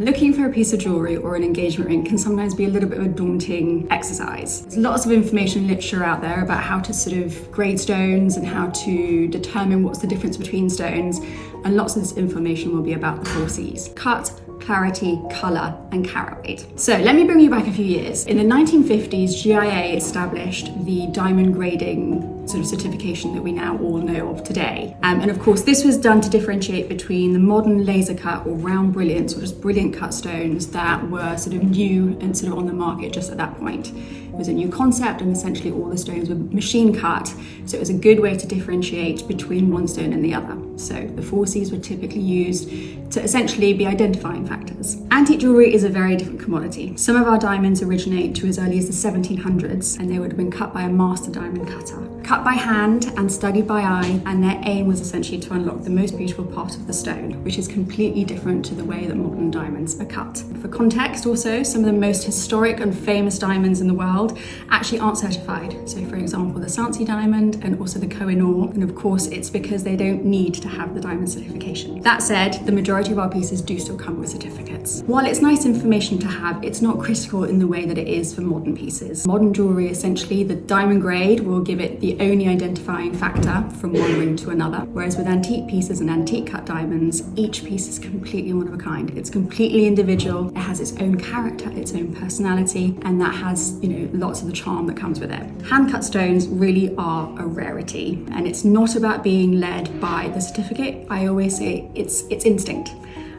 Looking for a piece of jewellery or an engagement ring can sometimes be a little bit of a daunting exercise. There's lots of information and literature out there about how to sort of grade stones and how to determine what's the difference between stones, and lots of this information will be about the 4 C's: cut, clarity, colour and carat weight. So let me bring you back a few years. In the 1950s, GIA established the diamond grading sort of certification that we now all know of today. And of course, this was done to differentiate between the modern laser cut or round brilliants, or just brilliant cut stones that were sort of new and sort of on the market just at that point. It was a new concept, and essentially all the stones were machine cut. So it was a good way to differentiate between one stone and the other. So the 4 C's were typically used to essentially be identifying factors. Antique jewellery is a very different commodity. Some of our diamonds originate to as early as the 1700s, and they would have been cut by a master diamond cutter. Cut by hand and studied by eye, and their aim was essentially to unlock the most beautiful part of the stone, which is completely different to the way that modern diamonds are cut. For context also, some of the most historic and famous diamonds in the world actually aren't certified. So for example, the Sancy diamond and also the Koh-i-Noor, and of course it's because they don't need to have the diamond certification. That said, the majority of our pieces do still come with certificates. While it's nice information to have, it's not critical in the way that it is for modern pieces. Modern jewellery, essentially, the diamond grade will give it the only identifying factor from one ring to another, whereas with antique pieces and antique cut diamonds, each piece is completely one of a kind. It's completely individual, it has its own character, its own personality, and that has, lots of the charm that comes with it. Hand-cut stones really are a rarity, and it's not about being led by the certificate. I always say it's instinct.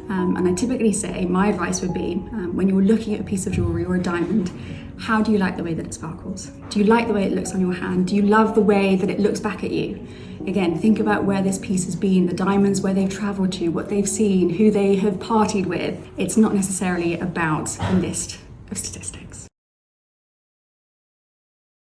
And I typically say, my advice would be, when you're looking at a piece of jewellery or a diamond, how do you like the way that it sparkles? Do you like the way it looks on your hand? Do you love the way that it looks back at you? Again, think about where this piece has been, the diamonds, where they've travelled to, what they've seen, who they have partied with. It's not necessarily about a list of statistics.